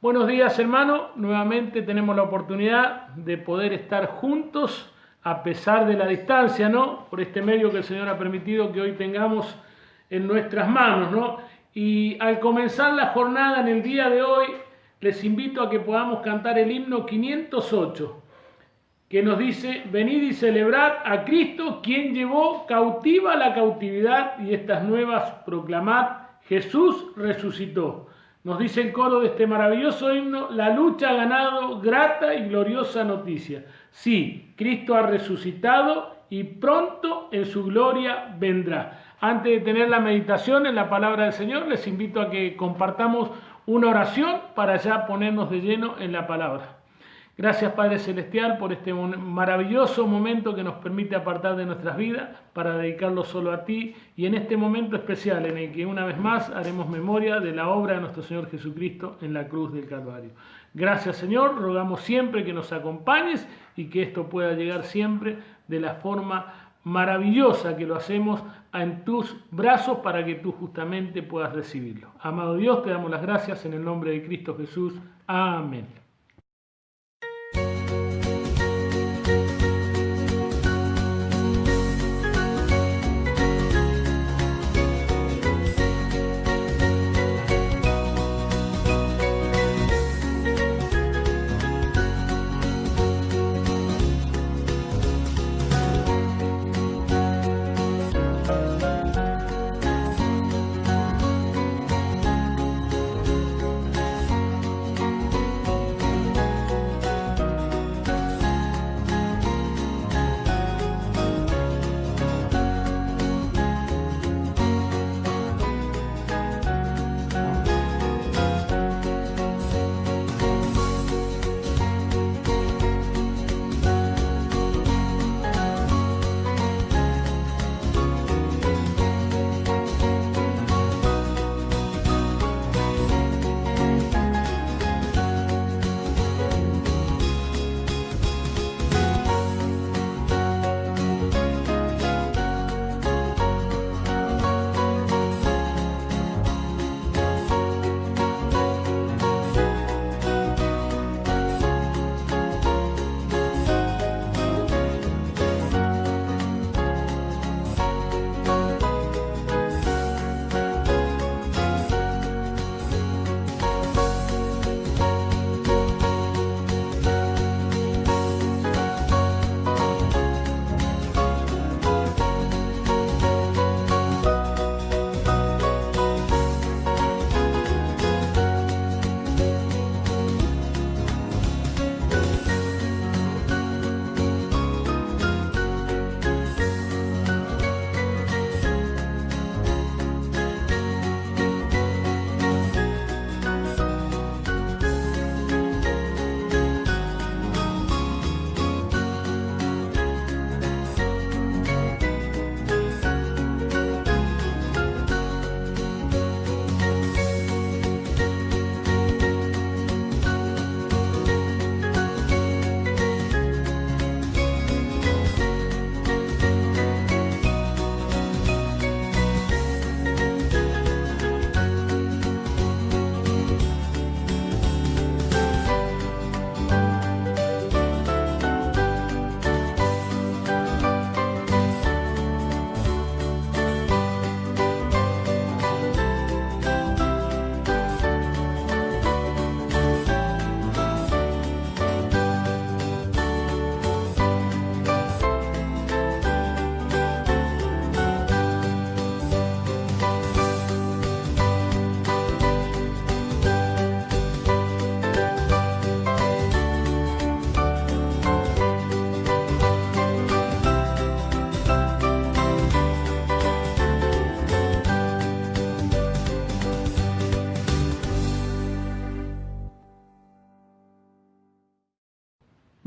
Buenos días, hermano. Nuevamente tenemos la oportunidad de poder estar juntos a pesar de la distancia, ¿no? Por este medio que el Señor ha permitido que hoy tengamos en nuestras manos, ¿no? Y al comenzar la jornada en el día de hoy, les invito a que podamos cantar el himno 508, que nos dice: venid y celebrad a Cristo, quien llevó cautiva la cautividad, y estas nuevas proclamad, Jesús resucitó. Nos dice el coro de este maravilloso himno: la lucha ha ganado, grata y gloriosa noticia. Sí, Cristo ha resucitado y pronto en su gloria vendrá. Antes de tener la meditación en la palabra del Señor, les invito a que compartamos una oración para ya ponernos de lleno en la palabra. Gracias, Padre Celestial, por este maravilloso momento que nos permite apartar de nuestras vidas para dedicarlo solo a ti, y en este momento especial en el que una vez más haremos memoria de la obra de nuestro Señor Jesucristo en la cruz del Calvario. Gracias, Señor, rogamos siempre que nos acompañes y que esto pueda llegar siempre de la forma maravillosa que lo hacemos en tus brazos para que tú justamente puedas recibirlo. Amado Dios, te damos las gracias en el nombre de Cristo Jesús. Amén.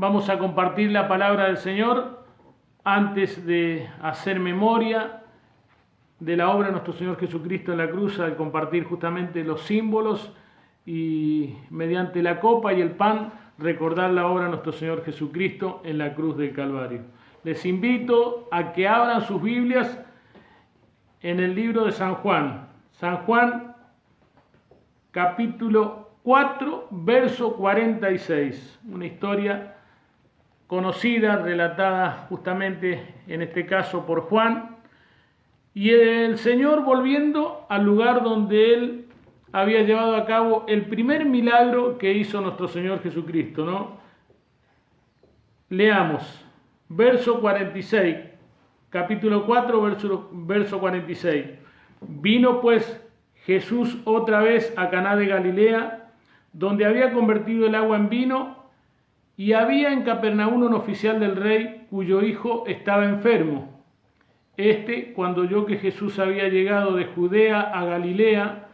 Vamos a compartir la palabra del Señor antes de hacer memoria de la obra de nuestro Señor Jesucristo en la cruz, al compartir justamente los símbolos y mediante la copa y el pan recordar la obra de nuestro Señor Jesucristo en la cruz del Calvario. Les invito a que abran sus Biblias en el libro de San Juan. San Juan, capítulo 4, verso 46. Una historia conocida, relatada justamente en este caso por Juan. Y el Señor, volviendo al lugar donde Él había llevado a cabo el primer milagro que hizo nuestro Señor Jesucristo, ¿no? Leamos, verso 46, capítulo 4, verso 46. Vino pues Jesús otra vez a Caná de Galilea, donde había convertido el agua en vino, y había en Capernaum un oficial del rey cuyo hijo estaba enfermo. Cuando oyó que Jesús había llegado de Judea a Galilea,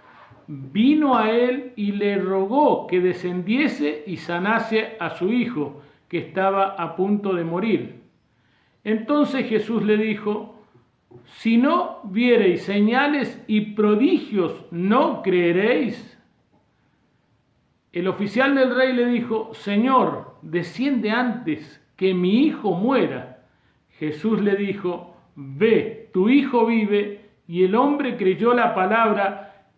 vino a él y le rogó que descendiese y sanase a su hijo, que estaba a punto de morir. Entonces Jesús le dijo: si no viereis señales y prodigios, ¿no creeréis? El oficial del rey le dijo: Señor, desciende antes que mi hijo muera. Jesús le dijo: ve, tu hijo vive. Y el hombre creyó la palabra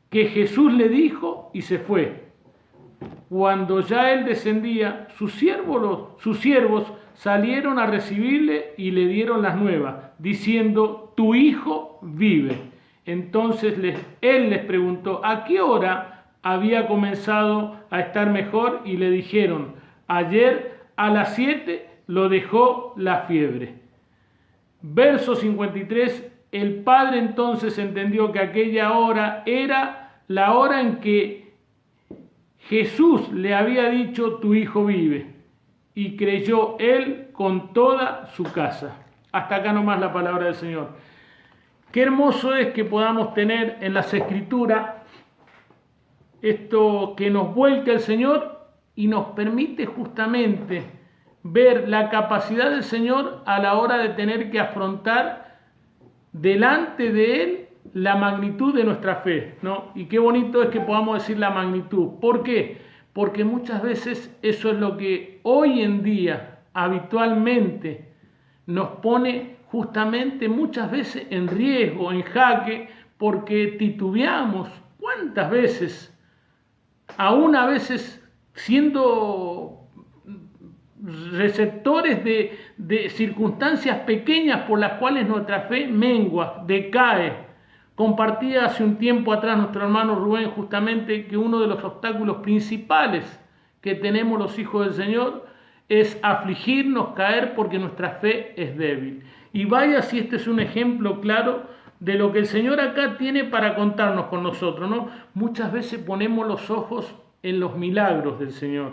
que Jesús le dijo y se fue. Cuando ya él descendía, sus siervos salieron a recibirle y le dieron las nuevas, diciendo: tu hijo vive. Entonces él les preguntó a qué hora había comenzado a estar mejor, y le dijeron: ayer a las 7 lo dejó la fiebre. Verso 53, el padre entonces entendió que aquella hora era la hora en que Jesús le había dicho: tu hijo vive, y creyó él con toda su casa. Hasta acá nomás la palabra del Señor. Qué hermoso es que podamos tener en las Escrituras esto que nos vuelca el Señor y nos permite justamente ver la capacidad del Señor a la hora de tener que afrontar delante de Él la magnitud de nuestra fe, ¿no? Y qué bonito es que podamos decir la magnitud. ¿Por qué? Porque muchas veces eso es lo que hoy en día habitualmente nos pone justamente muchas veces en riesgo, en jaque, porque titubeamos. ¿Cuántas veces? Aún a veces siendo receptores de circunstancias pequeñas por las cuales nuestra fe mengua, decae. Compartía hace un tiempo atrás nuestro hermano Rubén justamente que uno de los obstáculos principales que tenemos los hijos del Señor es afligirnos, caer, porque nuestra fe es débil. Y vaya si este es un ejemplo claro de lo que el Señor acá tiene para contarnos con nosotros, ¿no? Muchas veces ponemos los ojos en los milagros del Señor.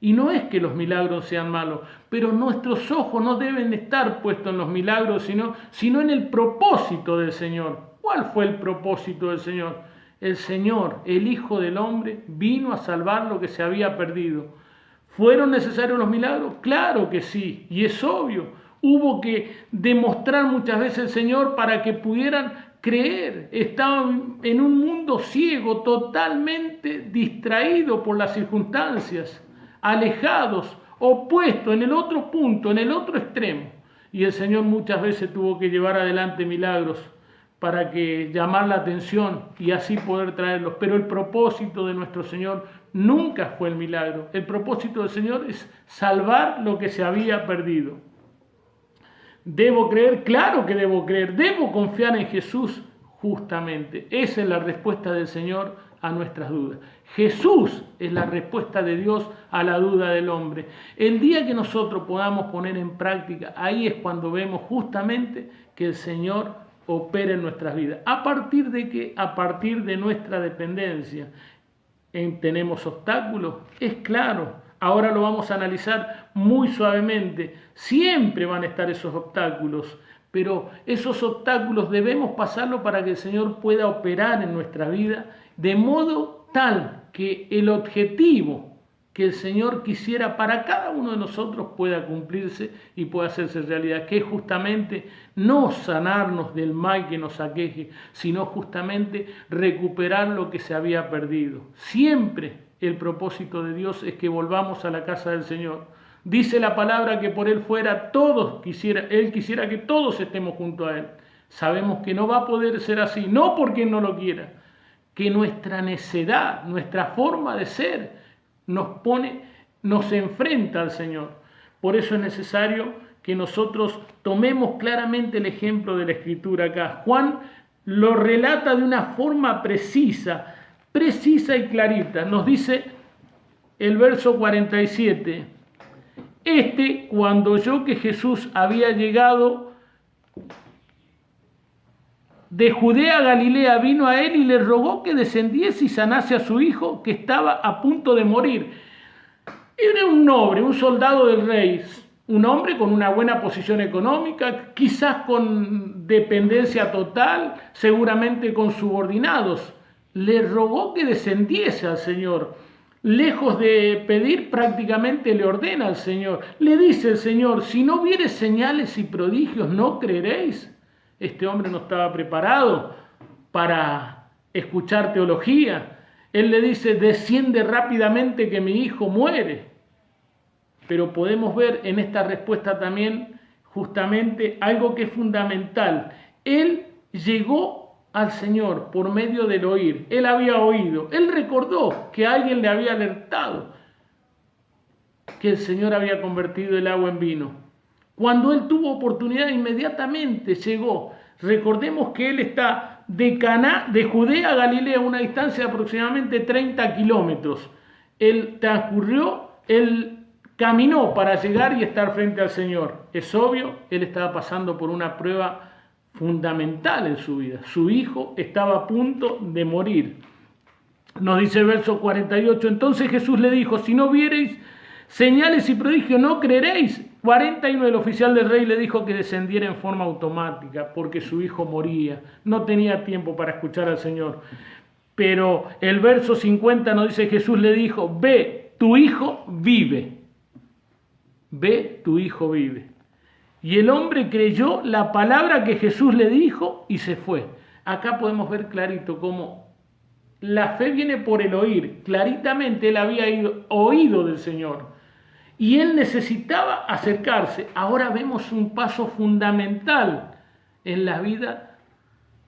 Y no es que los milagros sean malos, pero nuestros ojos no deben estar puestos en los milagros, sino en el propósito del Señor. ¿Cuál fue el propósito del Señor? El Señor, el Hijo del Hombre, vino a salvar lo que se había perdido. ¿Fueron necesarios los milagros? Claro que sí, y es obvio. Hubo que demostrar muchas veces el Señor para que pudieran creer. Estaban en un mundo ciego, totalmente distraído por las circunstancias, alejados, opuestos, en el otro punto, en el otro extremo. Y el Señor muchas veces tuvo que llevar adelante milagros para que llamar la atención y así poder traerlos. Pero el propósito de nuestro Señor nunca fue el milagro. El propósito del Señor es salvar lo que se había perdido. ¿Debo creer? Claro que debo creer. ¿Debo confiar en Jesús? Justamente. Esa es la respuesta del Señor a nuestras dudas. Jesús es la respuesta de Dios a la duda del hombre. El día que nosotros podamos poner en práctica, ahí es cuando vemos justamente que el Señor opera en nuestras vidas. ¿A partir de qué? A partir de nuestra dependencia. ¿Tenemos obstáculos? Es claro. Ahora lo vamos a analizar muy suavemente. Siempre van a estar esos obstáculos, pero esos obstáculos debemos pasarlos para que el Señor pueda operar en nuestra vida de modo tal que el objetivo que el Señor quisiera para cada uno de nosotros pueda cumplirse y pueda hacerse realidad, que es justamente no sanarnos del mal que nos aqueje, sino justamente recuperar lo que se había perdido. Siempre el propósito de Dios es que volvamos a la casa del Señor. Dice la palabra que por Él fuera Él quisiera que todos estemos junto a Él. Sabemos que no va a poder ser así, no porque Él no lo quiera, que nuestra necedad, nuestra forma de ser, nos enfrenta al Señor. Por eso es necesario que nosotros tomemos claramente el ejemplo de la Escritura acá. Juan lo relata de una forma precisa y clarita. Nos dice el verso 47. Cuando oyó que Jesús había llegado de Judea a Galilea, vino a él y le rogó que descendiese y sanase a su hijo, que estaba a punto de morir. Era un noble, un soldado del rey, un hombre con una buena posición económica, quizás con dependencia total, seguramente con subordinados. Le rogó que descendiese al Señor. Lejos de pedir, prácticamente le ordena al Señor. Le dice el Señor: si no vieres señales y prodigios, ¿no creeréis? Este hombre no estaba preparado para escuchar teología. Él le dice: desciende rápidamente que mi hijo muere. Pero podemos ver en esta respuesta también justamente algo que es fundamental. Él llegó al Señor por medio del oír. Él había oído. Él recordó que alguien le había alertado que el Señor había convertido el agua en vino. Cuando él tuvo oportunidad, inmediatamente llegó. Recordemos que él está de Judea a Galilea, a una distancia de aproximadamente 30 kilómetros. Él caminó para llegar y estar frente al Señor. Es obvio, él estaba pasando por una prueba fundamental en su vida. Su hijo estaba a punto de morir. Nos dice el verso 48, entonces Jesús le dijo: si no viereis señales y prodigios, ¿no creeréis? 41, el oficial del rey le dijo que descendiera en forma automática, porque su hijo moría. No tenía tiempo para escuchar al Señor. Pero el verso 50 nos dice: Jesús le dijo: ve, tu hijo vive. Ve, tu hijo vive. Y el hombre creyó la palabra que Jesús le dijo y se fue. Acá podemos ver clarito cómo la fe viene por el oír. Claritamente él había oído del Señor y él necesitaba acercarse. Ahora vemos un paso fundamental en la vida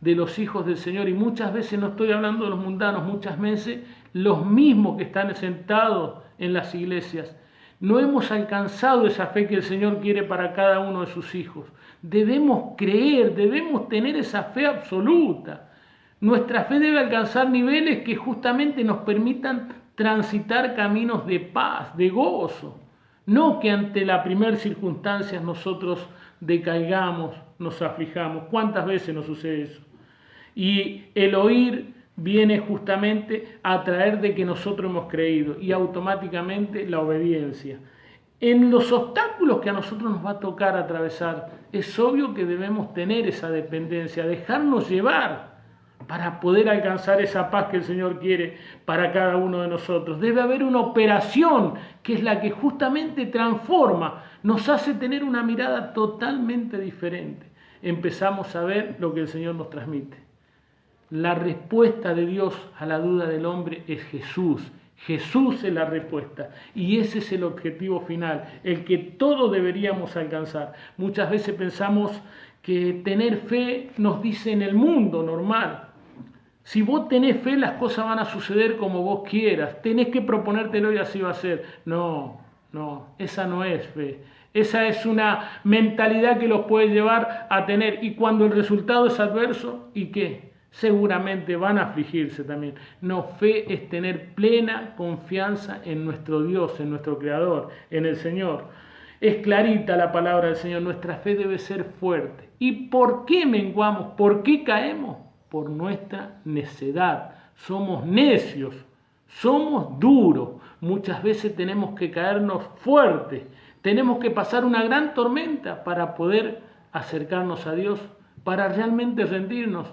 de los hijos del Señor, y muchas veces, no estoy hablando de los mundanos, muchas veces los mismos que están sentados en las iglesias, no hemos alcanzado esa fe que el Señor quiere para cada uno de sus hijos. Debemos creer, debemos tener esa fe absoluta. Nuestra fe debe alcanzar niveles que justamente nos permitan transitar caminos de paz, de gozo. No que ante la primera circunstancia nosotros decaigamos, nos aflijamos. ¿Cuántas veces nos sucede eso? Y el oír viene justamente a traer de que nosotros hemos creído, y automáticamente la obediencia. En los obstáculos que a nosotros nos va a tocar atravesar, es obvio que debemos tener esa dependencia, dejarnos llevar para poder alcanzar esa paz que el Señor quiere para cada uno de nosotros. Debe haber una operación que es la que justamente transforma, nos hace tener una mirada totalmente diferente. Empezamos a ver lo que el Señor nos transmite. La respuesta de Dios a la duda del hombre es Jesús. Jesús es la respuesta, y ese es el objetivo final, el que todos deberíamos alcanzar. Muchas veces pensamos que tener fe nos dice en el mundo normal: si vos tenés fe, las cosas van a suceder como vos quieras, tenés que proponértelo y así va a ser. No, esa no es fe. Esa es una mentalidad que los puede llevar a tener, y cuando el resultado es adverso, ¿y qué? Seguramente van a afligirse también. No, fe es tener plena confianza en nuestro Dios, en nuestro Creador, en el Señor. Es clarita la palabra del Señor, nuestra fe debe ser fuerte. ¿Y por qué menguamos? ¿Por qué caemos? Por nuestra necedad. Somos necios, somos duros. Muchas veces tenemos que caernos fuerte, tenemos que pasar una gran tormenta para poder acercarnos a Dios, para realmente rendirnos.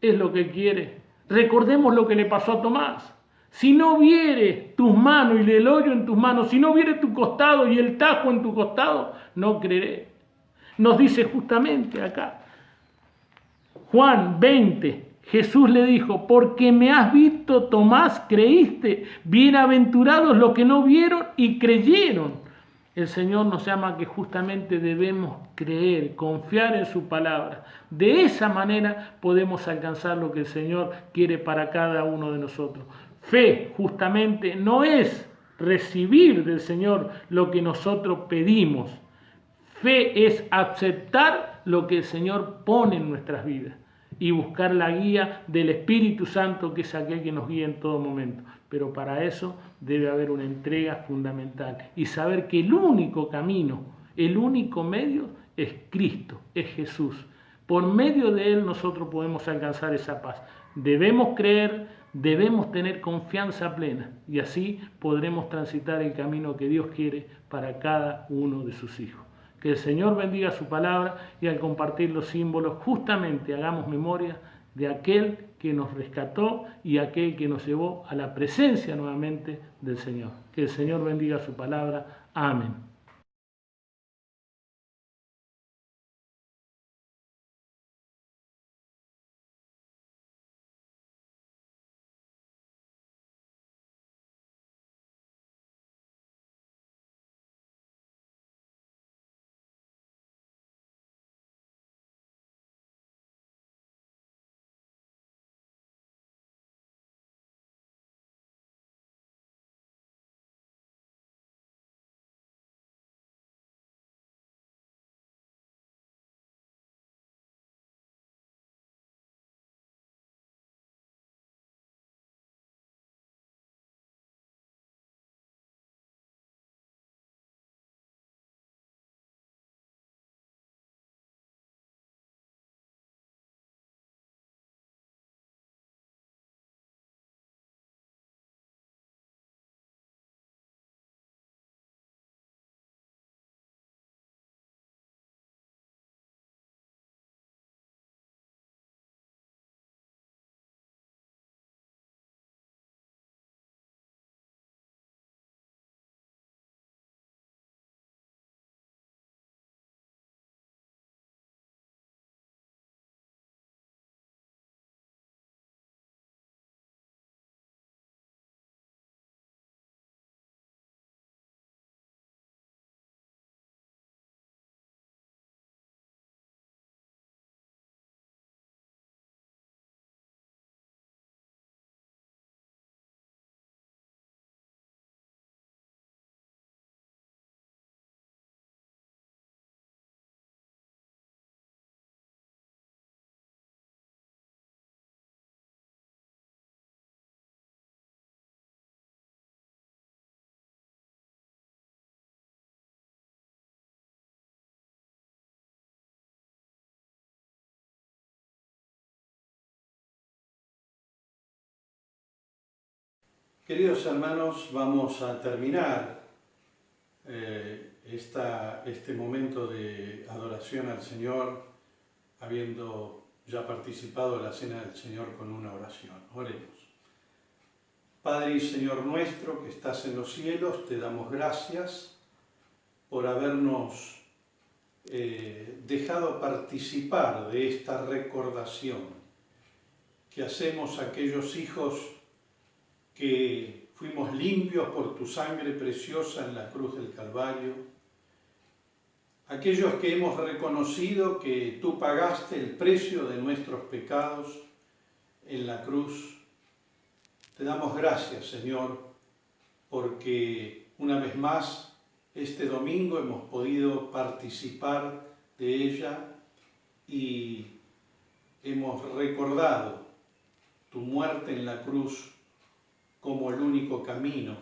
Es lo que quiere. Recordemos lo que le pasó a Tomás. Si no viere tus manos y el hoyo en tus manos, si no viere tu costado y el tajo en tu costado, no creeré. Nos dice justamente acá, Juan 20, Jesús le dijo: porque me has visto, Tomás, creíste. Bienaventurados los que no vieron y creyeron. El Señor nos llama a que justamente debemos creer, confiar en su palabra. De esa manera podemos alcanzar lo que el Señor quiere para cada uno de nosotros. Fe justamente no es recibir del Señor lo que nosotros pedimos. Fe es aceptar lo que el Señor pone en nuestras vidas y buscar la guía del Espíritu Santo, que es aquel que nos guía en todo momento. Pero para eso debe haber una entrega fundamental y saber que el único camino, el único medio es Cristo, es Jesús. Por medio de Él nosotros podemos alcanzar esa paz. Debemos creer, debemos tener confianza plena y así podremos transitar el camino que Dios quiere para cada uno de sus hijos. Que el Señor bendiga su palabra y al compartir los símbolos justamente hagamos memoria de aquel que nos rescató y aquel que nos llevó a la presencia nuevamente del Señor. Que el Señor bendiga su palabra. Amén. Queridos hermanos, vamos a terminar este momento de adoración al Señor, habiendo ya participado de la Cena del Señor con una oración. Oremos. Padre y Señor nuestro que estás en los cielos, te damos gracias por habernos dejado participar de esta recordación que hacemos aquellos hijos que fuimos limpios por tu sangre preciosa en la cruz del Calvario, aquellos que hemos reconocido que tú pagaste el precio de nuestros pecados en la cruz. Te damos gracias, Señor, porque una vez más este domingo hemos podido participar de ella y hemos recordado tu muerte en la cruz como el único camino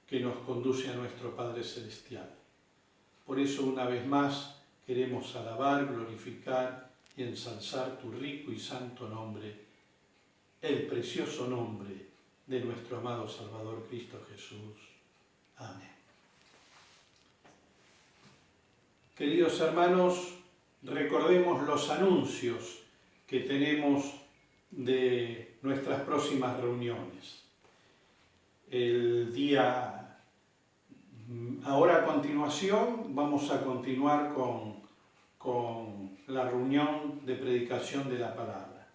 que nos conduce a nuestro Padre Celestial. Por eso, una vez más, queremos alabar, glorificar y ensalzar tu rico y santo nombre, el precioso nombre de nuestro amado Salvador Cristo Jesús. Amén. Queridos hermanos, recordemos los anuncios que tenemos de nuestras próximas reuniones. Ahora a continuación vamos a continuar con la reunión de predicación de la palabra.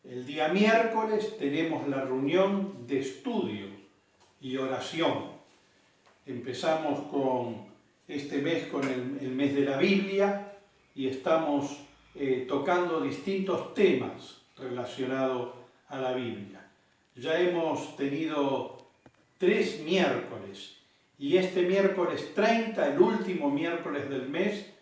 El día miércoles tenemos la reunión de estudio y oración. Empezamos con este mes con el mes de la Biblia y estamos tocando distintos temas relacionados a la Biblia. Ya hemos tenido 3 miércoles y este miércoles 30, el último miércoles del mes,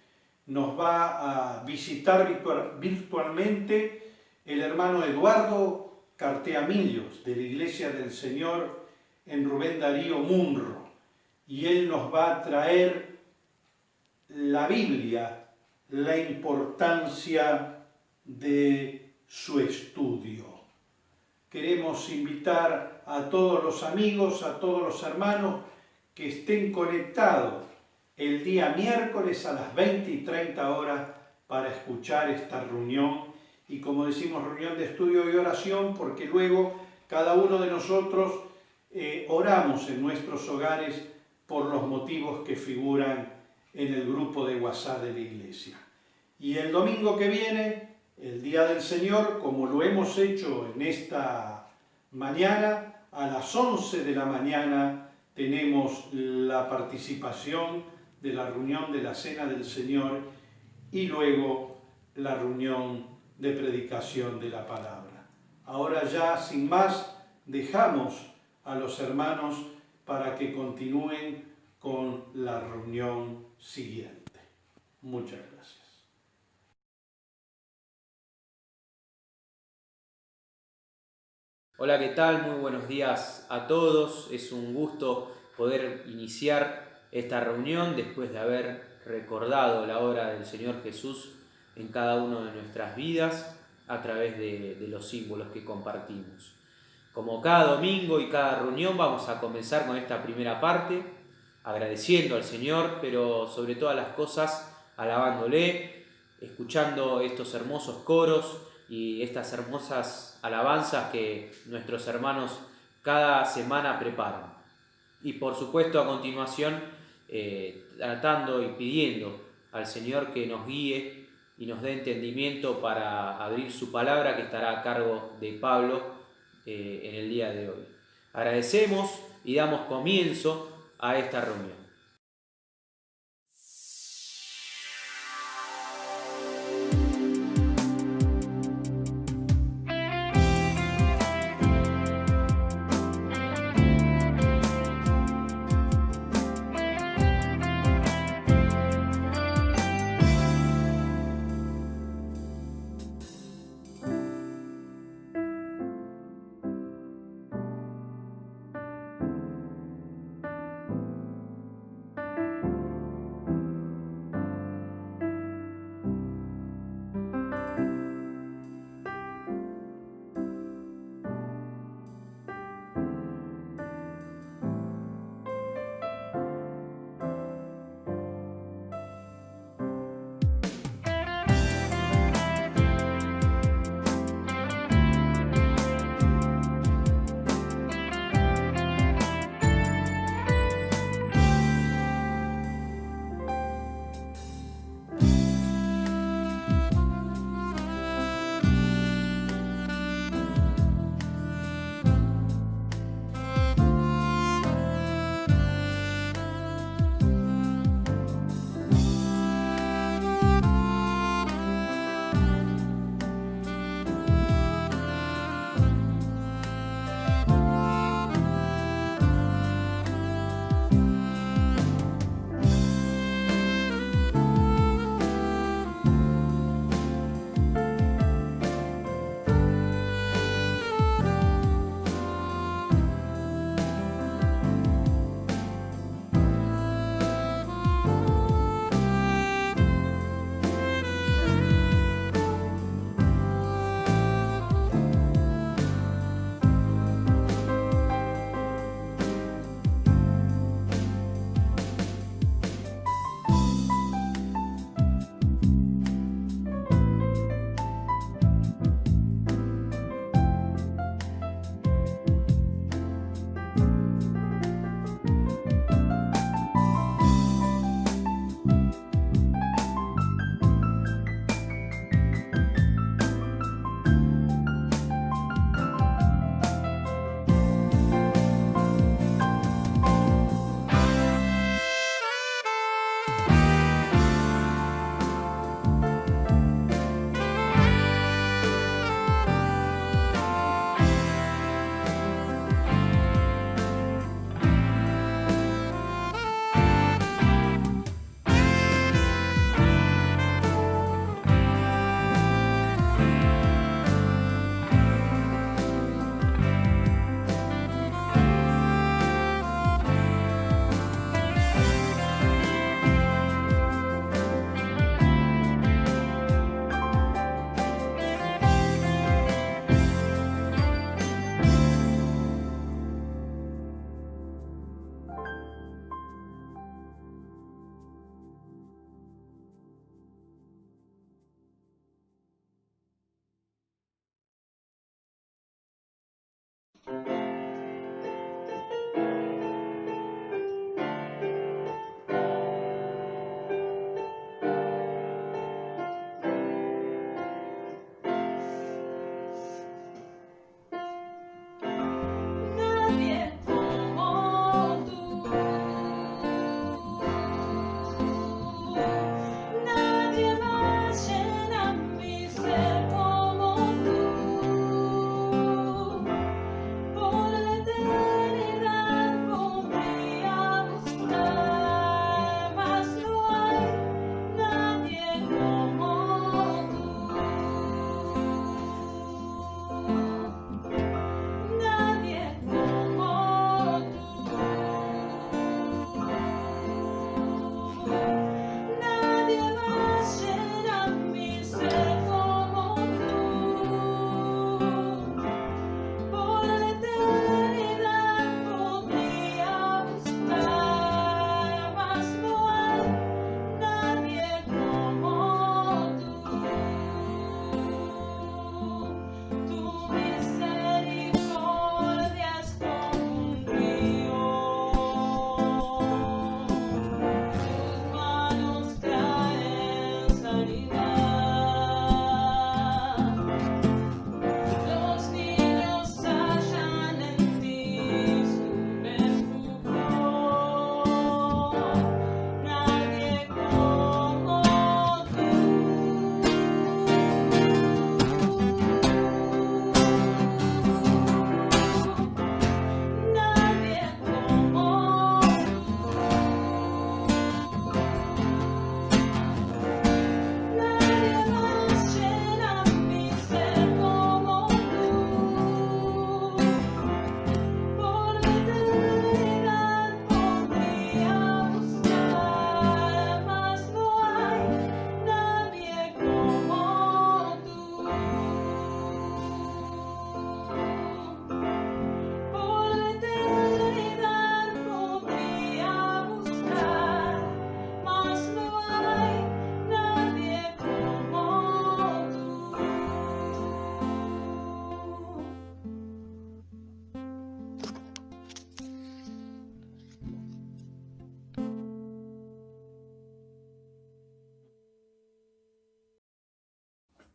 nos va a visitar virtualmente el hermano Eduardo Carteamillos de la Iglesia del Señor en Rubén Darío Munro, y él nos va a traer la Biblia, la importancia de su estudio. Queremos invitar a todos los amigos, a todos los hermanos que estén conectados el día miércoles a las 20:30 para escuchar esta reunión, y como decimos, reunión de estudio y oración, porque luego cada uno de nosotros oramos en nuestros hogares por los motivos que figuran en el grupo de WhatsApp de la iglesia. Y el domingo que viene, el Día del Señor, como lo hemos hecho en esta mañana, a las 11 de la mañana tenemos la participación de la reunión de la Cena del Señor y luego la reunión de predicación de la palabra. Ahora ya, sin más, dejamos a los hermanos para que continúen con la reunión siguiente. Muchas gracias. Hola, ¿qué tal? Muy buenos días a todos. Es un gusto poder iniciar esta reunión después de haber recordado la obra del Señor Jesús en cada una de nuestras vidas a través de los símbolos que compartimos. Como cada domingo y cada reunión, vamos a comenzar con esta primera parte, agradeciendo al Señor, pero sobre todas las cosas alabándole, escuchando estos hermosos coros y estas hermosas alabanzas que nuestros hermanos cada semana preparan. Y por supuesto, a continuación, tratando y pidiendo al Señor que nos guíe y nos dé entendimiento para abrir su palabra, que estará a cargo de Pablo en el día de hoy. Agradecemos y damos comienzo a esta reunión.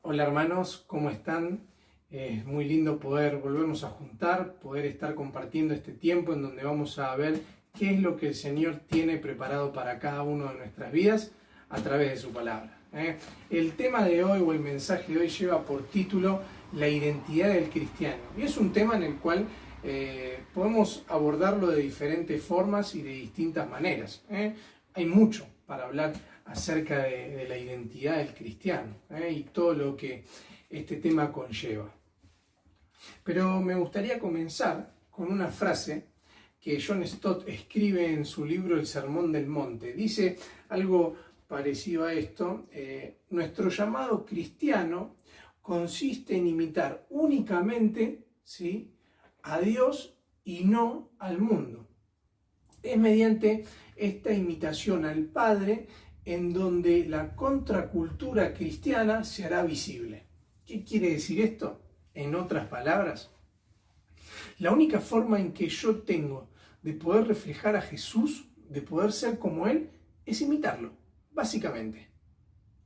Hola hermanos, ¿cómo están? Es muy lindo poder volvernos a juntar, poder estar compartiendo este tiempo en donde vamos a ver qué es lo que el Señor tiene preparado para cada uno de nuestras vidas a través de su palabra. El tema de hoy o el mensaje de hoy lleva por título la identidad del cristiano. Y es un tema en el cual podemos abordarlo de diferentes formas y de distintas maneras. Hay mucho para hablar acerca de la identidad del cristiano y todo lo que este tema conlleva. Pero me gustaría comenzar con una frase que John Stott escribe en su libro El Sermón del Monte. Dice algo parecido a esto: nuestro llamado cristiano consiste en imitar únicamente, ¿sí?, a Dios y no al mundo. Es mediante esta imitación al Padre en donde la contracultura cristiana se hará visible. ¿Qué quiere decir esto? En otras palabras, la única forma en que yo tengo de poder reflejar a Jesús, de poder ser como Él, es imitarlo, básicamente.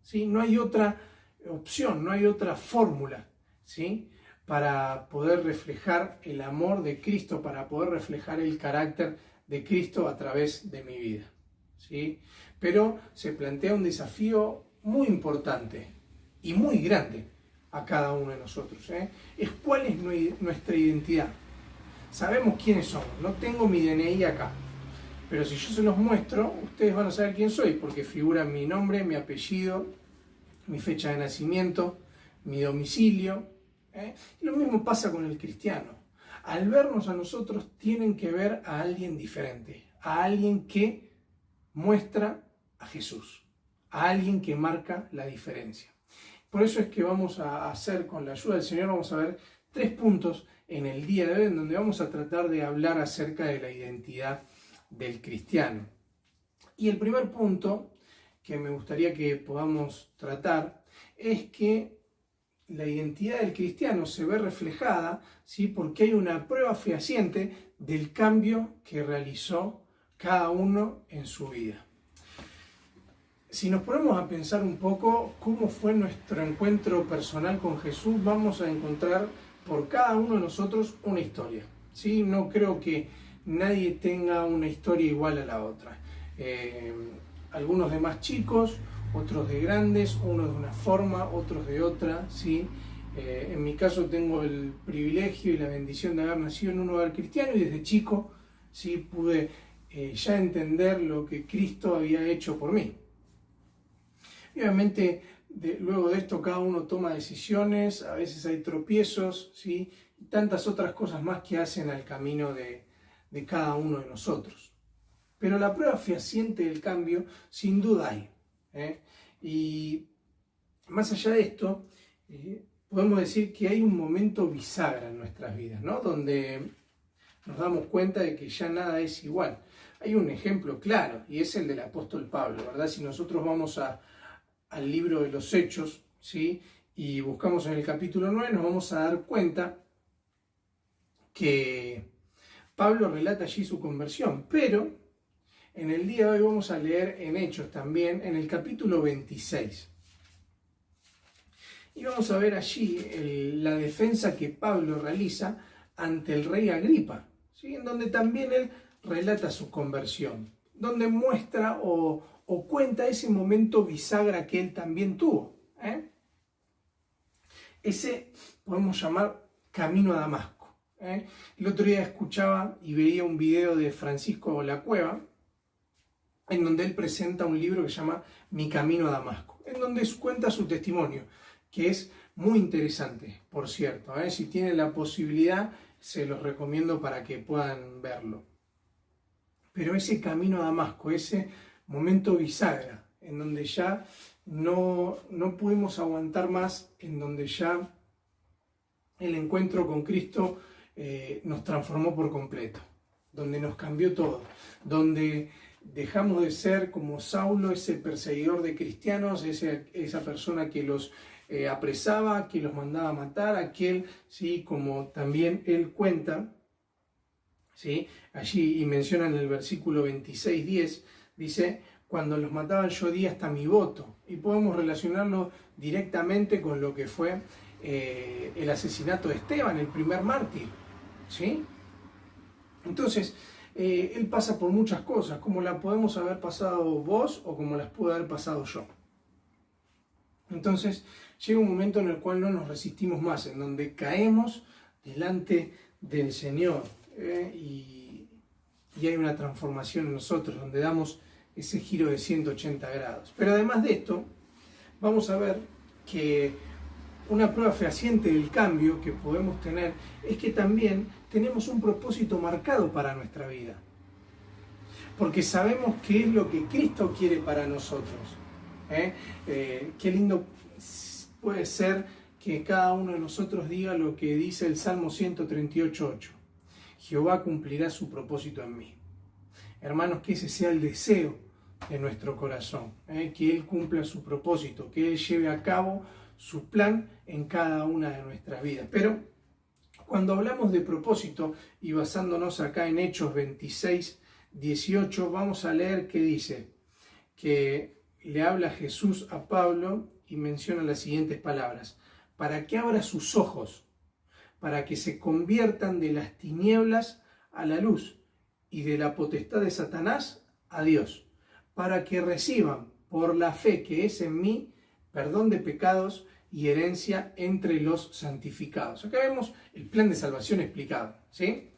¿Sí? No hay otra opción, no hay otra fórmula, ¿sí?, para poder reflejar el amor de Cristo, para poder reflejar el carácter de Cristo a través de mi vida, ¿sí? Pero se plantea un desafío muy importante y muy grande a cada uno de nosotros, es cuál es nuestra identidad. Sabemos quiénes somos, no tengo mi DNI acá, pero si yo se los muestro, ustedes van a saber quién soy, porque figura mi nombre, mi apellido, mi fecha de nacimiento, mi domicilio. Lo mismo pasa con el cristiano. Al vernos a nosotros tienen que ver a alguien diferente, a alguien que muestra a Jesús, a alguien que marca la diferencia. Por eso es que vamos a hacer, con la ayuda del Señor, vamos a ver 3 puntos en el día de hoy en donde vamos a tratar de hablar acerca de la identidad del cristiano. Y el primer punto que me gustaría que podamos tratar es que la identidad del cristiano se ve reflejada, ¿sí?, porque hay una prueba fehaciente del cambio que realizó cada uno en su vida. Si nos ponemos a pensar un poco cómo fue nuestro encuentro personal con Jesús, vamos a encontrar por cada uno de nosotros una historia, ¿sí? No creo que nadie tenga una historia igual a la otra. Algunos de más chicos, otros de grandes, unos de una forma, otros de otra, ¿sí? En mi caso tengo el privilegio y la bendición de haber nacido en un hogar cristiano y desde chico, ¿sí?, pude ya entender lo que Cristo había hecho por mí. Y obviamente luego de esto cada uno toma decisiones, a veces hay tropiezos, ¿sí?, y tantas otras cosas más que hacen al camino de cada uno de nosotros. Pero la prueba fehaciente del cambio sin duda hay. Y más allá de esto, podemos decir que hay un momento bisagra en nuestras vidas, ¿no?, donde nos damos cuenta de que ya nada es igual. Hay un ejemplo claro y es el del apóstol Pablo, ¿verdad? Si nosotros vamos al libro de los Hechos, ¿sí?, y buscamos en el capítulo 9, nos vamos a dar cuenta que Pablo relata allí su conversión, pero en el día de hoy vamos a leer en Hechos también, en el capítulo 26. Y vamos a ver allí la defensa que Pablo realiza ante el rey Agripa, ¿sí?, en donde también él relata su conversión, donde muestra o cuenta ese momento bisagra que él también tuvo. Ese podemos llamar camino a Damasco. El otro día escuchaba y veía un video de Francisco La Cueva, en donde él presenta un libro que se llama Mi Camino a Damasco, en donde cuenta su testimonio, que es muy interesante, por cierto. Si tienen la posibilidad, se los recomiendo para que puedan verlo. Pero ese camino a Damasco, ese momento bisagra, en donde ya no pudimos aguantar más, en donde ya el encuentro con Cristo nos transformó por completo, donde nos cambió todo, donde dejamos de ser como Saulo, ese perseguidor de cristianos, esa persona que los apresaba, que los mandaba a matar, aquel, ¿sí?, como también él cuenta, ¿sí?, allí y menciona en el versículo 26:10, dice: cuando los mataban yo di hasta mi voto. Y podemos relacionarlo directamente con lo que fue el asesinato de Esteban, el primer mártir, ¿sí? Entonces, él pasa por muchas cosas, como la podemos haber pasado vos o como las pude haber pasado yo. Entonces, llega un momento en el cual no nos resistimos más, en donde caemos delante del Señor y hay una transformación en nosotros, donde damos ese giro de 180 grados. Pero además de esto, vamos a ver que una prueba fehaciente del cambio que podemos tener es que también tenemos un propósito marcado para nuestra vida. Porque sabemos qué es lo que Cristo quiere para nosotros. Qué lindo puede ser que cada uno de nosotros diga lo que dice el Salmo 138:8. Jehová cumplirá su propósito en mí. Hermanos, que ese sea el deseo de nuestro corazón, que Él cumpla su propósito, que Él lleve a cabo su plan en cada una de nuestras vidas. Pero cuando hablamos de propósito y basándonos acá en Hechos 26:18, vamos a leer que dice que le habla Jesús a Pablo y menciona las siguientes palabras: para que abra sus ojos, para que se conviertan de las tinieblas a la luz y de la potestad de Satanás a Dios, para que reciban por la fe que es en mí perdón de pecados y herencia entre los santificados. Acá vemos el plan de salvación explicado, ¿sí?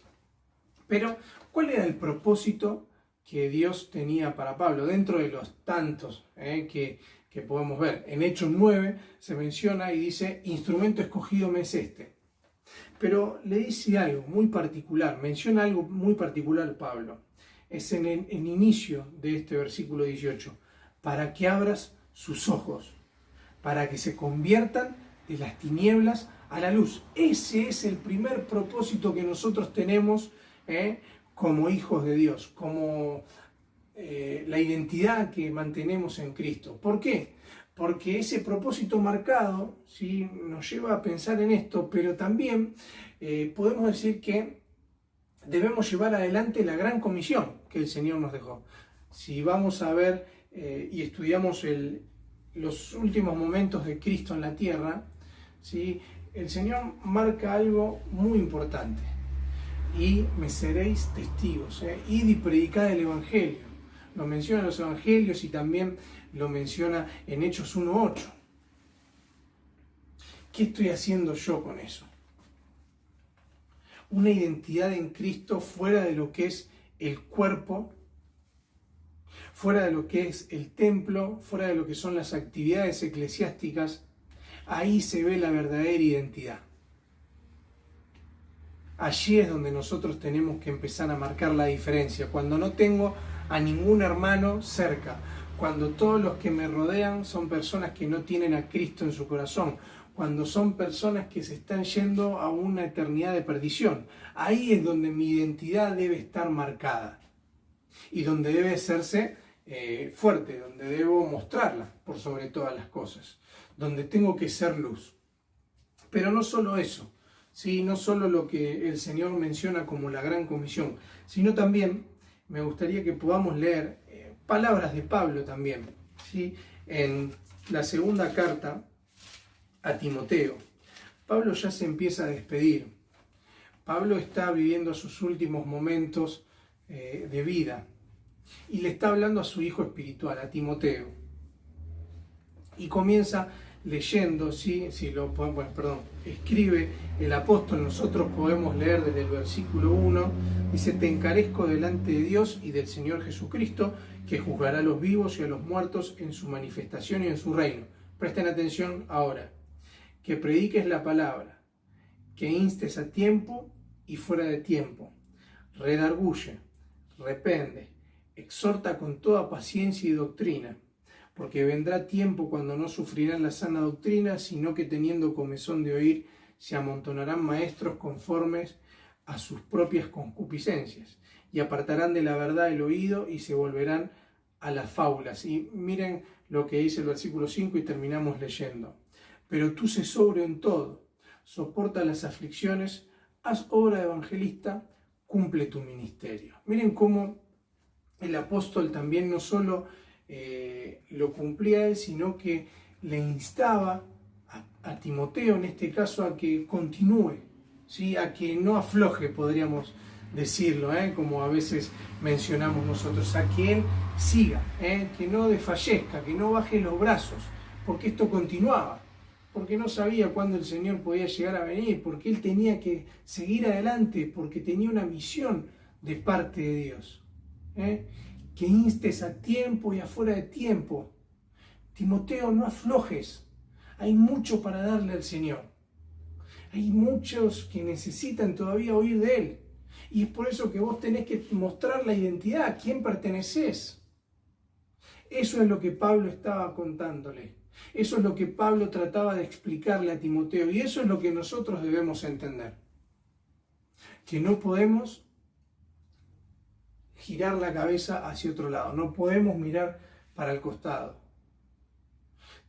Pero, ¿cuál era el propósito que Dios tenía para Pablo? Dentro de los tantos que podemos ver. En Hechos 9 se menciona y dice, instrumento escogido me es este. Pero le dice algo muy particular, menciona algo muy particular Pablo. Es en el inicio de este versículo 18. Para que abras sus ojos, para que se conviertan de las tinieblas a la luz. Ese es el primer propósito que nosotros tenemos como hijos de Dios, como la identidad que mantenemos en Cristo. ¿Por qué? Porque ese propósito marcado, ¿sí?, nos lleva a pensar en esto, pero también podemos decir que debemos llevar adelante la gran comisión que el Señor nos dejó. Si vamos a ver y estudiamos los últimos momentos de Cristo en la tierra, ¿sí?, el Señor marca algo muy importante. Y me seréis testigos, id y predicad el Evangelio. Lo menciona en los Evangelios y también lo menciona en Hechos 1:8. ¿Qué estoy haciendo yo con eso? Una identidad en Cristo fuera de lo que es el cuerpo, fuera de lo que es el templo, fuera de lo que son las actividades eclesiásticas. Ahí se ve la verdadera identidad. Allí es donde nosotros tenemos que empezar a marcar la diferencia. Cuando no tengo a ningún hermano cerca, cuando todos los que me rodean son personas que no tienen a Cristo en su corazón, cuando son personas que se están yendo a una eternidad de perdición. Ahí es donde mi identidad debe estar marcada y donde debe hacerse fuerte, donde debo mostrarla por sobre todas las cosas, donde tengo que ser luz. Pero no solo eso, ¿sí?, no solo lo que el Señor menciona como la gran comisión, sino también me gustaría que podamos leer palabras de Pablo también, ¿sí?, en la segunda carta a Timoteo. Pablo ya se empieza a despedir. Pablo está viviendo sus últimos momentos de vida y le está hablando a su hijo espiritual, a Timoteo. Y comienza leyendo, escribe el apóstol, nosotros podemos leer desde el versículo 1, dice, te encarezco delante de Dios y del Señor Jesucristo, que juzgará a los vivos y a los muertos en su manifestación y en su reino. Presten atención ahora. Que prediques la palabra, que instes a tiempo y fuera de tiempo, redarguye, repende, exhorta con toda paciencia y doctrina, porque vendrá tiempo cuando no sufrirán la sana doctrina, sino que teniendo comezón de oír, se amontonarán maestros conformes a sus propias concupiscencias, y apartarán de la verdad el oído y se volverán a las fábulas. Y miren lo que dice el versículo 5 y terminamos leyendo. Pero tú sé sobrio en todo, soporta las aflicciones, haz obra de evangelista, cumple tu ministerio. Miren cómo el apóstol también no solo lo cumplía él, sino que le instaba a Timoteo, en este caso, a que continúe, ¿sí? A que no afloje, podríamos decirlo, como a veces mencionamos nosotros, a que él siga, que no desfallezca, que no baje los brazos, porque esto continuaba, porque no sabía cuándo el Señor podía llegar a venir, porque él tenía que seguir adelante, porque tenía una misión de parte de Dios. Que instes a tiempo y afuera de tiempo. Timoteo, no aflojes, hay mucho para darle al Señor. Hay muchos que necesitan todavía oír de Él. Y es por eso que vos tenés que mostrar la identidad, a quién pertenecés. Eso es lo que Pablo estaba contándole. Eso es lo que Pablo trataba de explicarle a Timoteo. Y eso es lo que nosotros debemos entender. Que no podemos girar la cabeza hacia otro lado. No podemos mirar para el costado.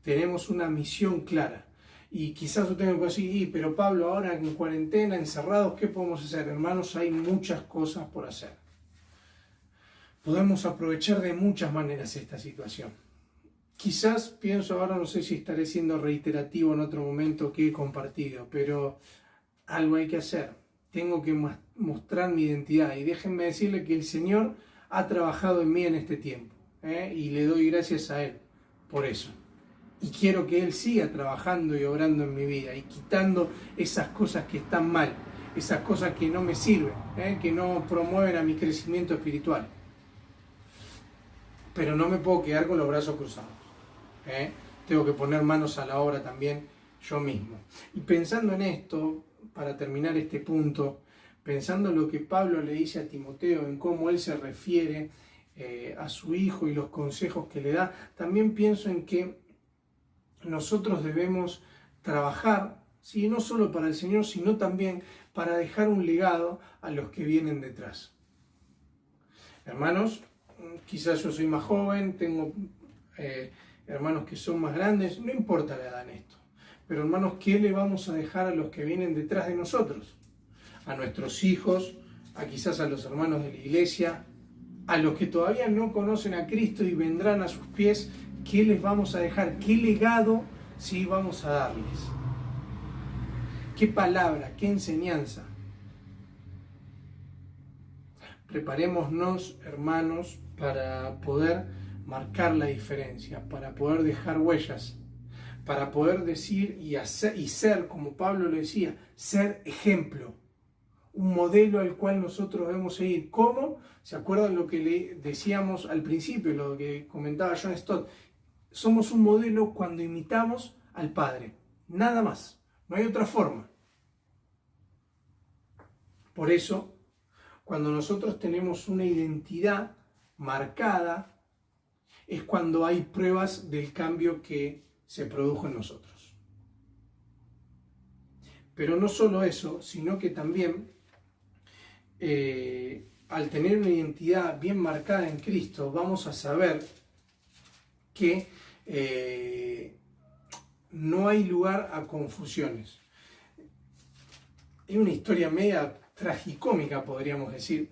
Tenemos una misión clara. Y quizás usted me puede decir, pero Pablo, ahora en cuarentena, encerrados, ¿qué podemos hacer? Hermanos, hay muchas cosas por hacer. Podemos aprovechar de muchas maneras esta situación. Quizás, pienso ahora, no sé si estaré siendo reiterativo en otro momento que he compartido, pero algo hay que hacer. Tengo que mostrar mi identidad. Y déjenme decirle que el Señor ha trabajado en mí en este tiempo. Y le doy gracias a Él por eso. Y quiero que Él siga trabajando y obrando en mi vida y quitando esas cosas que están mal, esas cosas que no me sirven, que no promueven a mi crecimiento espiritual. Pero no me puedo quedar con los brazos cruzados. Tengo que poner manos a la obra también yo mismo. Y pensando en esto, para terminar este punto, pensando en lo que Pablo le dice a Timoteo, en cómo él se refiere a su hijo y los consejos que le da, también pienso en que nosotros debemos trabajar, ¿sí? No solo para el Señor, sino también para dejar un legado a los que vienen detrás. Hermanos, quizás yo soy más joven, tengo hermanos que son más grandes, no importa la edad en esto, pero hermanos, ¿qué le vamos a dejar a los que vienen detrás de nosotros? A nuestros hijos, a quizás a los hermanos de la iglesia, a los que todavía no conocen a Cristo y vendrán a sus pies. ¿Qué les vamos a dejar? ¿Qué legado sí vamos a darles? ¿Qué palabra? ¿Qué enseñanza? Preparémonos, hermanos, para poder marcar la diferencia, para poder dejar huellas, para poder decir y hacer y ser, como Pablo le decía, ser ejemplo, un modelo al cual nosotros debemos seguir. ¿Cómo? ¿Se acuerdan lo que le decíamos al principio, lo que comentaba John Stott? Somos un modelo cuando imitamos al Padre, nada más, no hay otra forma. Por eso, cuando nosotros tenemos una identidad marcada, es cuando hay pruebas del cambio que se produjo en nosotros. Pero no solo eso, sino que también al tener una identidad bien marcada en Cristo, vamos a saber que no hay lugar a confusiones. Es una historia media tragicómica, podríamos decir.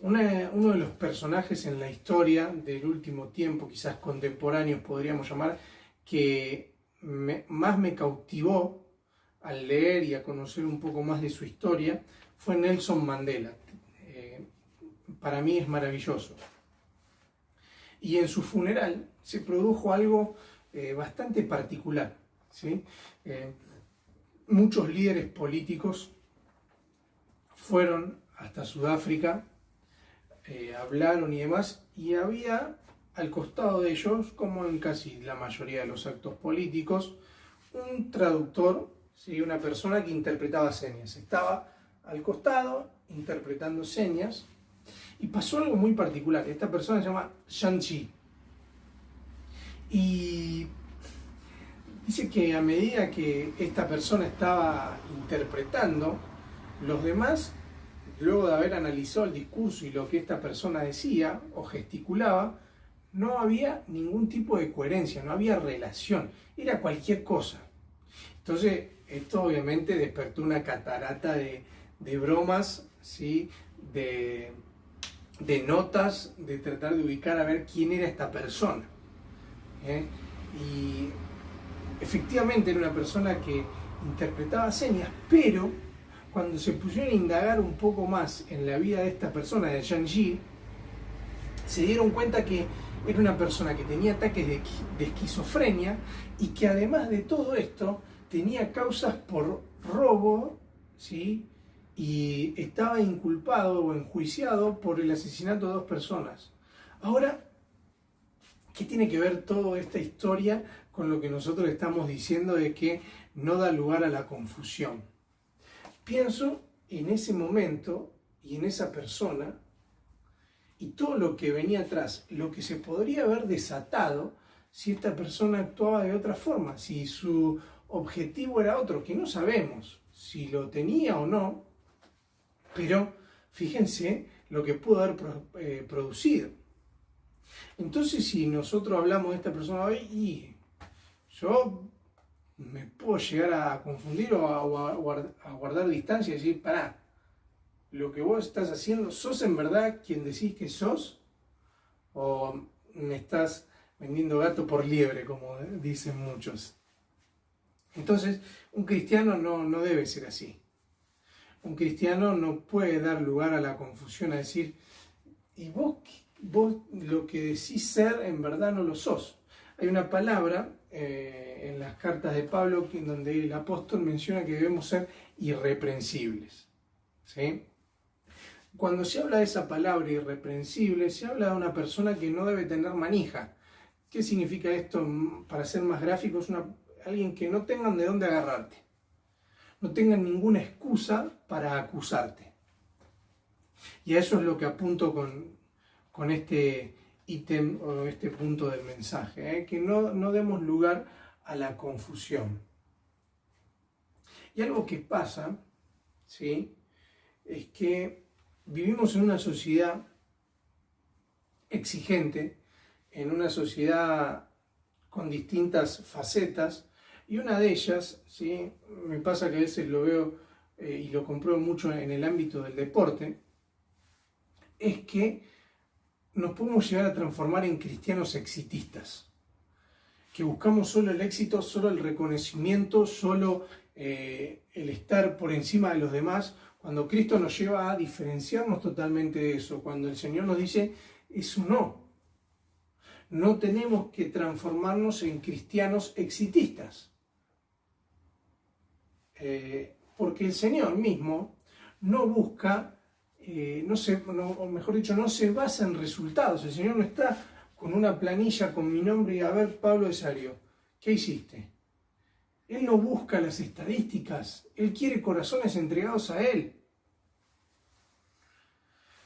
Uno de los personajes en la historia del último tiempo, quizás contemporáneos podríamos llamar, que más me cautivó al leer y a conocer un poco más de su historia, fue Nelson Mandela. Para mí es maravilloso. Y en su funeral se produjo algo bastante particular, ¿sí? Muchos líderes políticos fueron hasta Sudáfrica, hablaron y demás, y había al costado de ellos, como en casi la mayoría de los actos políticos, un traductor, ¿sí? Una persona que interpretaba señas. Estaba al costado interpretando señas, y pasó algo muy particular. Esta persona se llama Shang-Chi. Y dice que a medida que esta persona estaba interpretando, los demás, luego de haber analizado el discurso y lo que esta persona decía o gesticulaba, no había ningún tipo de coherencia, no había relación, era cualquier cosa. Entonces, esto obviamente despertó una catarata de bromas, ¿sí? de de notas, de tratar de ubicar a ver quién era esta persona. Y efectivamente era una persona que interpretaba señas, pero cuando se pusieron a indagar un poco más en la vida de esta persona, de Zhang Yi, se dieron cuenta que era una persona que tenía ataques de esquizofrenia y que además de todo esto tenía causas por robo, ¿sí? Y estaba inculpado o enjuiciado por el asesinato de 2 personas. Ahora, ¿qué tiene que ver toda esta historia con lo que nosotros estamos diciendo de que no da lugar a la confusión? Pienso en ese momento y en esa persona y todo lo que venía atrás, lo que se podría haber desatado si esta persona actuaba de otra forma, si su objetivo era otro, que no sabemos si lo tenía o no, pero fíjense lo que pudo haber producido. Entonces, si nosotros hablamos de esta persona hoy, y yo me puedo llegar a confundir o a guardar distancia y decir, pará, lo que vos estás haciendo, ¿sos en verdad quien decís que sos? ¿O me estás vendiendo gato por liebre, como dicen muchos? Entonces, un cristiano no debe ser así. Un cristiano no puede dar lugar a la confusión, a decir, ¿y vos lo que decís ser en verdad no lo sos? Hay una palabra en las cartas de Pablo en donde el apóstol menciona que debemos ser irreprensibles, ¿sí? Cuando se habla de esa palabra irreprensible, se habla de una persona que no debe tener manija. ¿Qué significa esto? Para ser más gráficos, alguien que no tengan de dónde agarrarte. No tengan ninguna excusa para acusarte. Y a eso es lo que apunto con este ítem o este punto del mensaje, que no demos lugar a la confusión. Y algo que pasa, ¿sí?, es que vivimos en una sociedad exigente, en una sociedad con distintas facetas, y una de ellas, ¿sí?, me pasa que a veces lo veo y lo compruebo mucho en el ámbito del deporte, es que nos podemos llegar a transformar en cristianos exitistas, que buscamos solo el éxito, solo el reconocimiento, solo el estar por encima de los demás, cuando Cristo nos lleva a diferenciarnos totalmente de eso, cuando el Señor nos dice, eso no. No tenemos que transformarnos en cristianos exitistas. Porque el Señor mismo no busca, o mejor dicho, no se basa en resultados. El Señor no está con una planilla con mi nombre y a ver, Pablo de Sario, ¿qué hiciste? Él no busca las estadísticas, Él quiere corazones entregados a Él.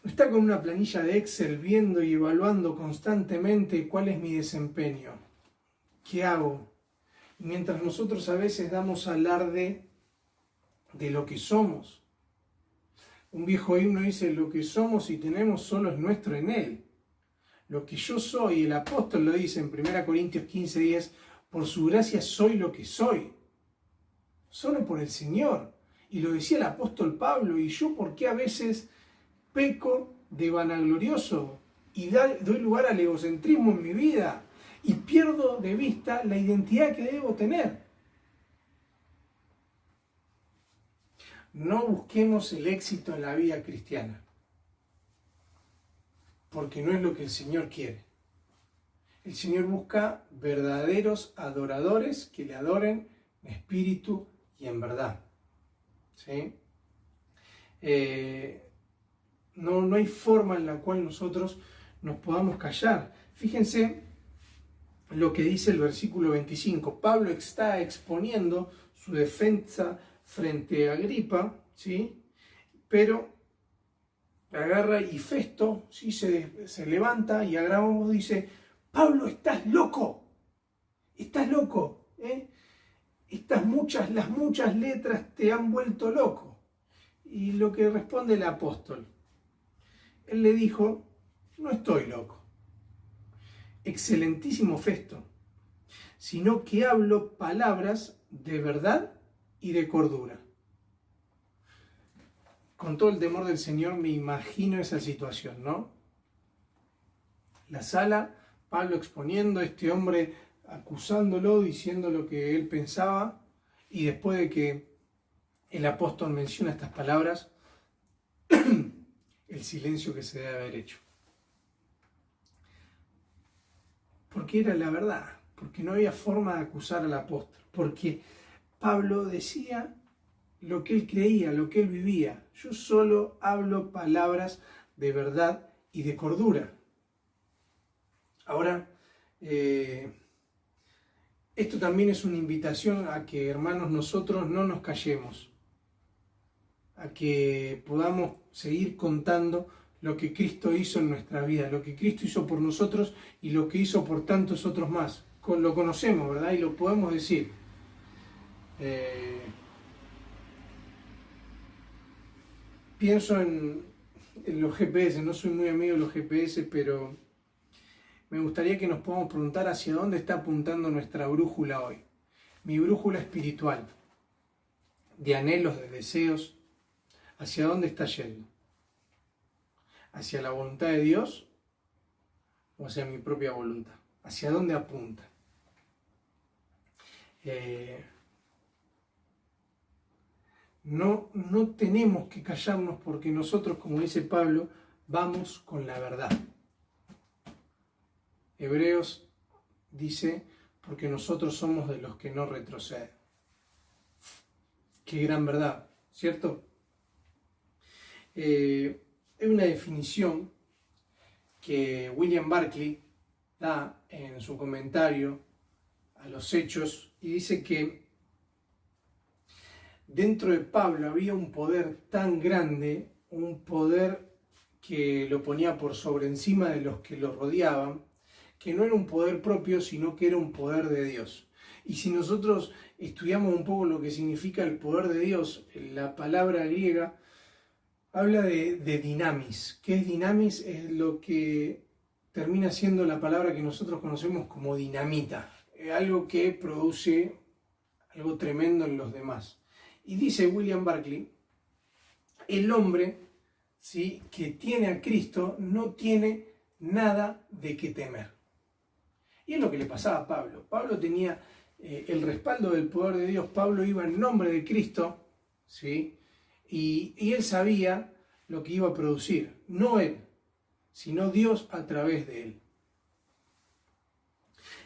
No está con una planilla de Excel viendo y evaluando constantemente cuál es mi desempeño, qué hago. Mientras nosotros a veces damos alarde de lo que somos. Un viejo himno dice, lo que somos y tenemos solo es nuestro en Él. Lo que yo soy, el apóstol lo dice en 1 Corintios 15:10, por su gracia soy lo que soy. Solo por el Señor. Y lo decía el apóstol Pablo, y yo por qué a veces peco de vanaglorioso y doy lugar al egocentrismo en mi vida y pierdo de vista la identidad que debo tener. No busquemos el éxito en la vida cristiana, porque no es lo que el Señor quiere. El Señor busca verdaderos adoradores que le adoren en espíritu y en verdad. ¿Sí? No hay forma en la cual nosotros nos podamos callar. Fíjense lo que dice el versículo 25. Pablo está exponiendo su defensa frente a Agripa, ¿sí? Pero agarra y Festo, ¿sí?, se levanta y a gran voz dice, Pablo, estás loco, ¿eh? Las muchas letras te han vuelto loco. Y lo que responde el apóstol, él le dijo, no estoy loco, excelentísimo Festo, sino que hablo palabras de verdad y de cordura. Con todo el temor del Señor me imagino esa situación, ¿no? la sala, Pablo exponiendo a este hombre, acusándolo, diciendo lo que él pensaba, y después de que el apóstol menciona estas palabras, el silencio que se debe haber hecho. Porque era la verdad, porque no había forma de acusar al apóstol, porque Pablo decía lo que él creía, lo que él vivía. Yo solo hablo palabras de verdad y de cordura. Ahora, esto también es una invitación a que, hermanos, nosotros no nos callemos, a que podamos seguir contando lo que Cristo hizo en nuestra vida, lo que Cristo hizo por nosotros y lo que hizo por tantos otros más. Lo conocemos, ¿verdad? Y lo podemos decir. Pienso en los GPS, no soy muy amigo de los GPS, pero me gustaría que nos podamos preguntar hacia dónde está apuntando nuestra brújula hoy. Mi brújula espiritual, de anhelos, de deseos, ¿hacia dónde está yendo? ¿Hacia la voluntad de Dios o hacia mi propia voluntad? ¿Hacia dónde apunta? No tenemos que callarnos porque nosotros, como dice Pablo, vamos con la verdad. Hebreos dice, porque nosotros somos de los que no retroceden. Qué gran verdad, ¿cierto? Hay una definición que William Barclay da en su comentario a los Hechos y dice que dentro de Pablo había un poder tan grande, un poder que lo ponía por sobre encima de los que lo rodeaban, que no era un poder propio, sino que era un poder de Dios. Y si nosotros estudiamos un poco lo que significa el poder de Dios, la palabra griega habla de dinamis. ¿Qué es dinamis? Es lo que termina siendo la palabra que nosotros conocemos como dinamita, algo que produce algo tremendo en los demás. Y dice William Barclay, el hombre, ¿sí?, que tiene a Cristo no tiene nada de qué temer. Y es lo que le pasaba a Pablo. Pablo tenía el respaldo del poder de Dios. Pablo iba en nombre de Cristo, ¿sí?, y él sabía lo que iba a producir. No él, sino Dios a través de él.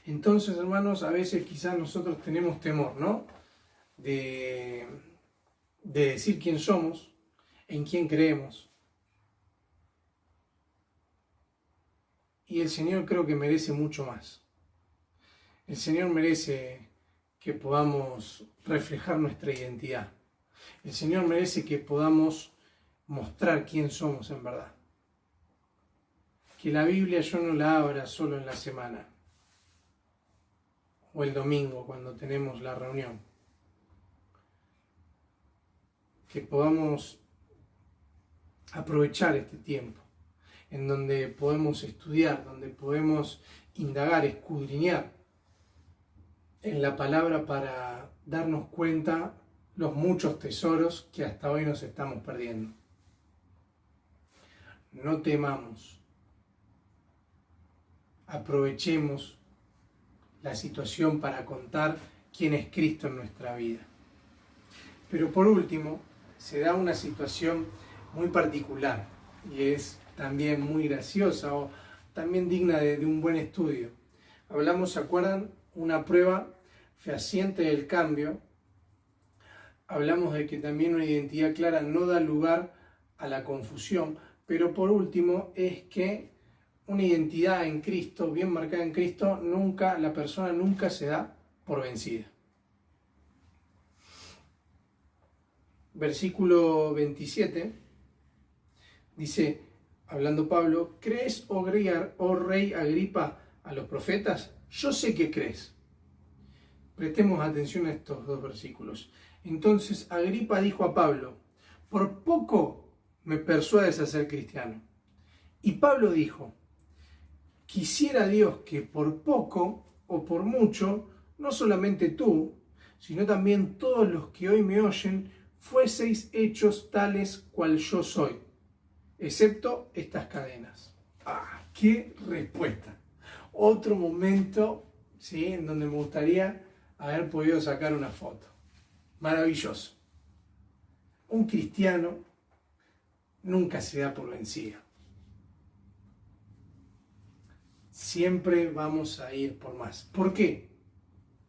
Entonces, hermanos, a veces quizás nosotros tenemos temor, ¿no?, de decir quién somos, en quién creemos. Y el Señor creo que merece mucho más. El Señor merece que podamos reflejar nuestra identidad. El Señor merece que podamos mostrar quién somos en verdad. Que la Biblia yo no la abra solo en la semana o el domingo cuando tenemos la reunión. Que podamos aprovechar este tiempo en donde podemos estudiar, donde podemos indagar, escudriñar en la palabra para darnos cuenta los muchos tesoros que hasta hoy nos estamos perdiendo. No temamos, aprovechemos la situación para contar quién es Cristo en nuestra vida. Pero por último, se da una situación muy particular y es también muy graciosa o también digna de un buen estudio. Hablamos, ¿se acuerdan? Una prueba fehaciente del cambio. Hablamos de que también una identidad clara no da lugar a la confusión, pero por último es que una identidad en Cristo, bien marcada en Cristo, la persona nunca se da por vencida. Versículo 27 dice, hablando Pablo, ¿crees, oh rey Agripa, a los profetas? Yo sé que crees. Prestemos atención a estos dos versículos. Entonces Agripa dijo a Pablo, por poco me persuades a ser cristiano. Y Pablo dijo, quisiera Dios que por poco o por mucho, no solamente tú, sino también todos los que hoy me oyen, fueseis hechos tales cual yo soy, excepto estas cadenas. ¡Qué respuesta! Otro momento, ¿sí?, en donde me gustaría haber podido sacar una foto. Maravilloso. Un cristiano nunca se da por vencido. Siempre vamos a ir por más. ¿Por qué?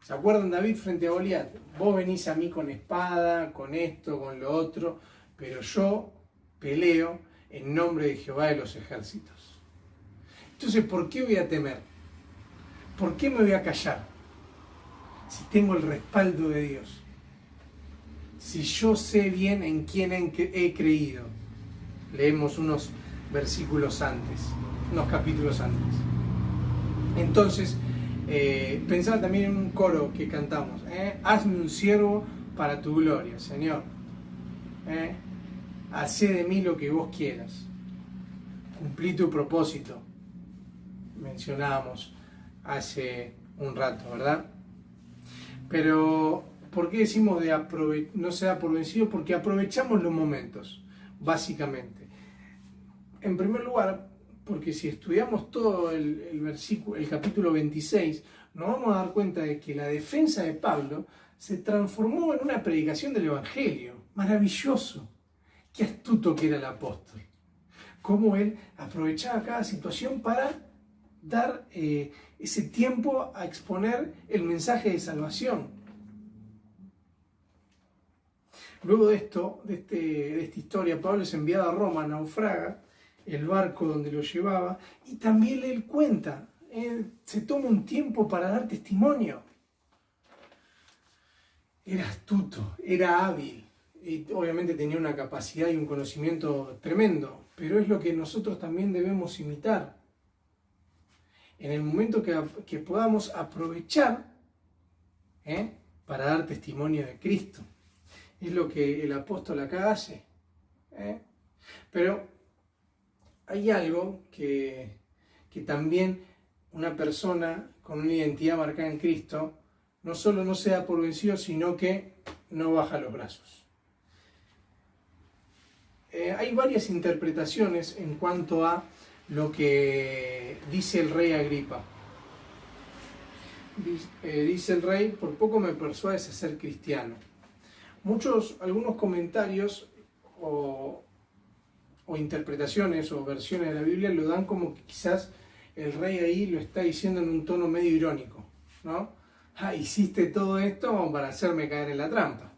¿Se acuerdan David frente a Goliat? Vos venís a mí con espada, con esto, con lo otro, pero yo peleo en nombre de Jehová de los ejércitos. Entonces, ¿por qué voy a temer? ¿Por qué me voy a callar? Si tengo el respaldo de Dios. Si yo sé bien en quién he creído. Leemos unos versículos antes, unos capítulos antes. Entonces, pensaba también en un coro que cantamos. Hazme un siervo para tu gloria, Señor. Hacé de mí lo que vos quieras. Cumplí tu propósito. Mencionábamos hace un rato, ¿verdad? Pero, ¿por qué decimos no se da por vencido? Porque aprovechamos los momentos, básicamente. En primer lugar, porque si estudiamos todo el capítulo 26, nos vamos a dar cuenta de que la defensa de Pablo se transformó en una predicación del Evangelio. Maravilloso. Qué astuto que era el apóstol. Cómo él aprovechaba cada situación para dar ese tiempo a exponer el mensaje de salvación. Luego de esto, de esta historia, Pablo es enviado a Roma, naufraga el barco donde lo llevaba, y también él cuenta, se toma un tiempo para dar testimonio. Era astuto, era hábil, y obviamente tenía una capacidad y un conocimiento tremendo, pero es lo que nosotros también debemos imitar. En el momento que podamos aprovechar para dar testimonio de Cristo. Es lo que el apóstol acá hace. Pero hay algo que también una persona con una identidad marcada en Cristo no solo no se da por vencido, sino que no baja los brazos. Hay varias interpretaciones en cuanto a lo que dice el rey Agripa. Dice el rey: por poco me persuades a ser cristiano. Algunos comentarios o interpretaciones o versiones de la Biblia lo dan como que quizás el rey ahí lo está diciendo en un tono medio irónico, ¿no? Hiciste todo esto para hacerme caer en la trampa.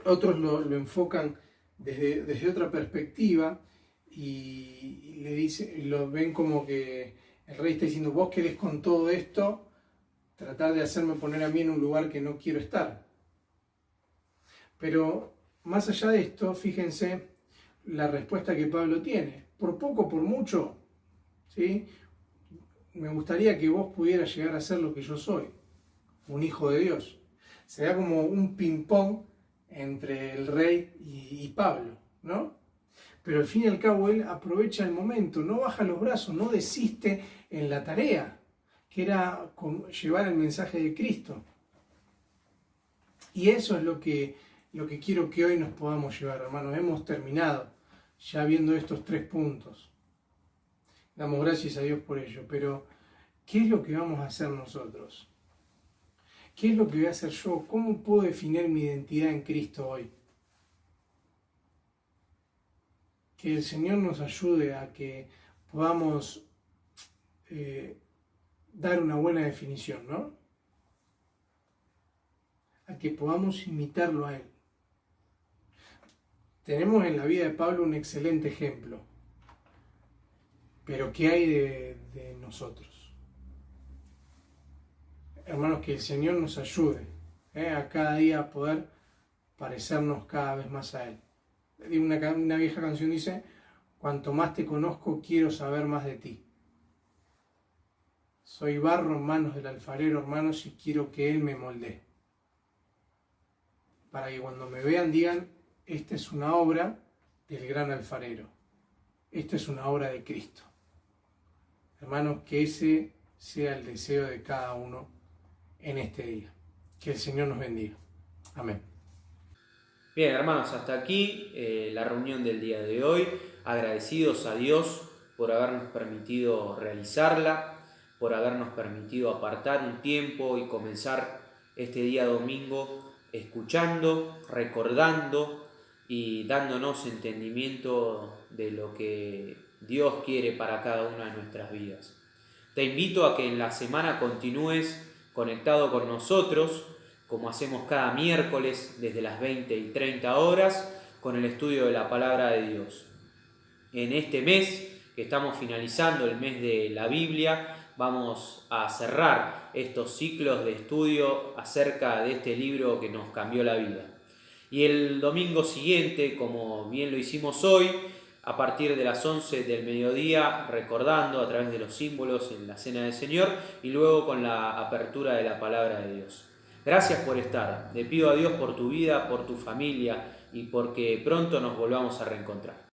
Otros lo enfocan desde otra perspectiva y lo ven como que el rey está diciendo: vos querés con todo esto tratar de hacerme poner a mí en un lugar que no quiero estar. Pero más allá de esto, fíjense la respuesta que Pablo tiene. Por poco, por mucho, ¿sí?, me gustaría que vos pudieras llegar a ser lo que yo soy, un hijo de Dios. Se da como un ping-pong entre el rey y Pablo, ¿no? Pero al fin y al cabo él aprovecha el momento, no baja los brazos, no desiste en la tarea, que era llevar el mensaje de Cristo. Y eso es lo que quiero que hoy nos podamos llevar, hermanos. Hemos terminado ya viendo estos 3 puntos. Damos gracias a Dios por ello, pero ¿qué es lo que vamos a hacer nosotros? ¿Qué es lo que voy a hacer yo? ¿Cómo puedo definir mi identidad en Cristo hoy? Que el Señor nos ayude a que podamos dar una buena definición, ¿no? A que podamos imitarlo a Él. Tenemos en la vida de Pablo un excelente ejemplo, pero ¿qué hay de nosotros? Hermanos, que el Señor nos ayude a cada día a poder parecernos cada vez más a Él. Una vieja canción dice: cuanto más te conozco, quiero saber más de ti. Soy barro en manos del alfarero, hermanos, y quiero que Él me moldee. Para que cuando me vean digan: esta es una obra del gran alfarero. Esta es una obra de Cristo. Hermanos, que ese sea el deseo de cada uno en este día. Que el Señor nos bendiga. Amén. Bien, hermanos, hasta aquí la reunión del día de hoy. agradecidos a Dios por habernos permitido realizarla, por habernos permitido apartar un tiempo y comenzar este día domingo escuchando, recordando y dándonos entendimiento de lo que Dios quiere para cada una de nuestras vidas. Te invito a que en la semana continúes conectado con nosotros, como hacemos cada miércoles desde las 20 y 30 horas, con el estudio de la Palabra de Dios. En este mes, que estamos finalizando el mes de la Biblia, vamos a cerrar estos ciclos de estudio acerca de este libro que nos cambió la vida. Y el domingo siguiente, como bien lo hicimos hoy, a partir de las 11 del mediodía, recordando a través de los símbolos en la Cena del Señor y luego con la apertura de la Palabra de Dios. Gracias por estar. Le pido a Dios por tu vida, por tu familia y porque pronto nos volvamos a reencontrar.